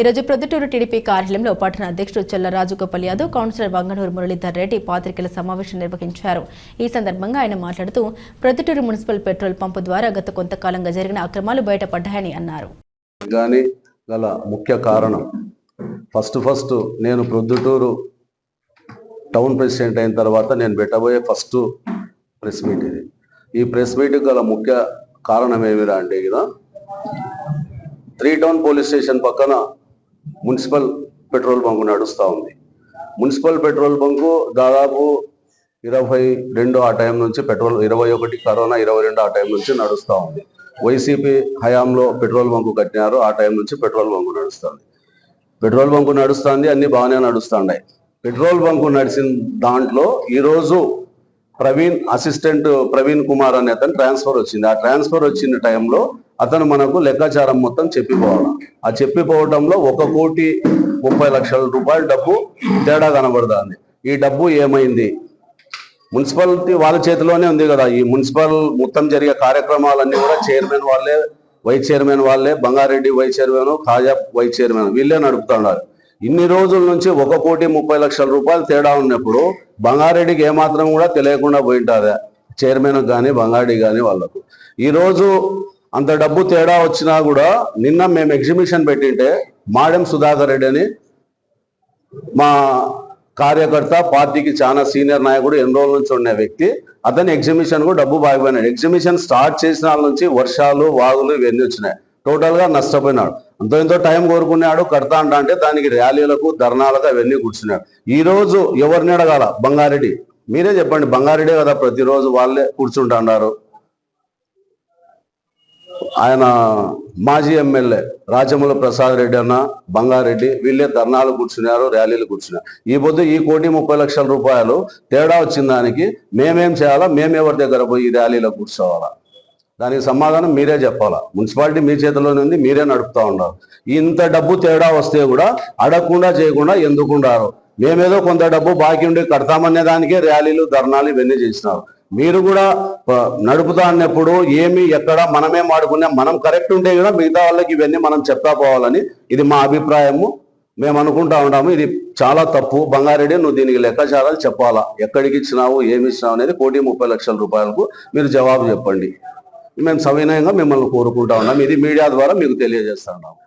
ఈరోజు ప్రొద్దుటూరు టీడీపీ కార్యాలయంలో పట్టణ అధ్యక్షుడు చెల్ల రాజగోపాల్ యాదవ్, కౌన్సిలర్ వంగనూరు మురళీధర్ రెడ్డి పాత్రికేయుల సమావేశం నిర్వహించారు. ఈ సందర్భంగా ఆయన మాట్లాడుతూ ప్రొద్దుటూరు మున్సిపల్ పెట్రోల్ పంపు ద్వారా గత కొంతకాలంగా జరిగిన అక్రమాలు బయటపడ్డాయని అన్నారు. గల ముఖ్య కారణం ఫస్ట్ నేను ప్రొద్దుటూరు టౌన్ ప్రెసిడెంట్ అయిన తర్వాత నేను పెట్టబోయే ఫస్ట్ ప్రెస్ మీట్ ఇది. ఈ ప్రెస్ మీట్ గల ముఖ్య కారణం ఏమిరా అంటే కదా 3 టౌన్ పోలీస్ స్టేషన్ పక్కన మున్సిపల్ పెట్రోల్ బంకు నడుస్తూ ఉంది. మున్సిపల్ పెట్రోల్ బంకు దాదాపు 22 ఆ టైం నుంచి పెట్రోల్ 21 కరోనా 22 ఆ టైం నుంచి నడుస్తూ ఉంది. వైసీపీ హయాంలో పెట్రోల్ బంకు కట్టినారు. ఆ టైం నుంచి పెట్రోల్ బంకు నడుస్తుంది. పెట్రోల్ బంకు నడుస్తుంది, అన్ని బాగానే నడుస్తున్నాయి. పెట్రోల్ బంకు నడిచిన దాంట్లో ఈరోజు అసిస్టెంట్ ప్రవీణ్ కుమార్ అనే అతను ట్రాన్స్ఫర్ వచ్చింది. ఆ ట్రాన్స్ఫర్ వచ్చిన టైంలో అతను మనకు లెక్కాచారం మొత్తం చెప్పిపోవాలి. ఆ చెప్పిపోవడంలో 1,30,00,000 రూపాయల డబ్బు తేడా కనబడుతుంది. ఈ డబ్బు ఏమైంది? మున్సిపాలిటీ వాళ్ళ చేతిలోనే ఉంది కదా. ఈ మున్సిపల్ మొత్తం జరిగే కార్యక్రమాలన్నీ కూడా చైర్మన్ వాళ్ళే, వైస్ చైర్మన్ వాళ్ళే, Bangareddy vice chairman, Khaja vice chairman వీళ్ళే నడుపుతున్నారు. ఇన్ని రోజుల నుంచి 1,30,00,000 రూపాయలు తేడా ఉన్నప్పుడు బంగారెడ్డికి ఏమాత్రం కూడా తెలియకుండా పోయింటారా చైర్మన్ కానీ బంగారెడ్డి కానీ వాళ్ళకు. ఈరోజు అంత డబ్బు తేడా వచ్చినా కూడా నిన్న మేము ఎగ్జిబిషన్ పెట్టింటే మాడెం సుధాకర్ రెడ్డి అని మా కార్యకర్త, పార్టీకి చాలా సీనియర్ నాయకుడు, ఎన్ని రోజుల నుంచి ఉన్న వ్యక్తి, అతని ఎగ్జిబిషన్ కు డబ్బు బాగిపోయినాడు. ఎగ్జిబిషన్ స్టార్ట్ చేసిన వాళ్ళ నుంచి వర్షాలు, వాగులు ఇవన్నీ వచ్చినాయి. టోటల్ గా నష్టపోయినాడు. ఎంతో టైం కోరుకున్నాడు, కడతా అంటే దానికి ర్యాలీలకు, ధర్నాలకు అవన్నీ కూర్చున్నాడు. ఈ రోజు ఎవరిని అడగాల? బంగారెడ్డి. మీరే చెప్పండి, బంగారెడ్డి కదా ప్రతిరోజు వాళ్ళే కూర్చుంటున్నారు. ఆయన మాజీ ఎమ్మెల్యే రాజమౌళి ప్రసాద్ రెడ్డి అన్న, బంగారెడ్డి వీళ్ళే ధర్నాలు కూర్చున్నారు, ర్యాలీలు కూర్చున్నారు. ఈ పొద్దు ఈ 1,30,00,000 రూపాయలు తేడా వచ్చిన దానికి మేమేం చేయాలా? మేమెవరి దగ్గర పోయి ఈ ర్యాలీలో కూర్చోవాలా? దానికి సమాధానం మీరే చెప్పాలా. మున్సిపాలిటీ మీ చేతిలోనే ఉంది, మీరే నడుపుతా ఉన్నారు. ఇంత డబ్బు తేడా వస్తే కూడా అడగకుండా చేయకుండా ఎందుకుంటారు? మేమేదో కొంత డబ్బు బాకీ ఉండి కడతామనే దానికే ర్యాలీలు, ధర్నాలు ఇవన్నీ చేసినారు. మీరు కూడా నడుపుతా అన్నప్పుడు ఏమి ఎక్కడ మనమే వాడుకున్నా, మనం కరెక్ట్ ఉంటే కూడా మిగతా వాళ్ళకి ఇవన్నీ మనం చెప్తా పోవాలని ఇది మా అభిప్రాయము. మేము అనుకుంటా ఉన్నాము ఇది చాలా తప్పు. బంగారెడ్డి, నువ్వు దీనికి లెక్కాచారాలు చెప్పాలా. ఎక్కడికి ఇచ్చినావు, ఏమి ఇచ్చినావు అనేది 1,30,00,000 రూపాయలకు మీరు జవాబు చెప్పండి. మేము సవినయంగా మిమ్మల్ని కోరుకుంటా ఉన్నాం. ఇది మీడియా ద్వారా మీకు తెలియజేస్తా ఉన్నాం.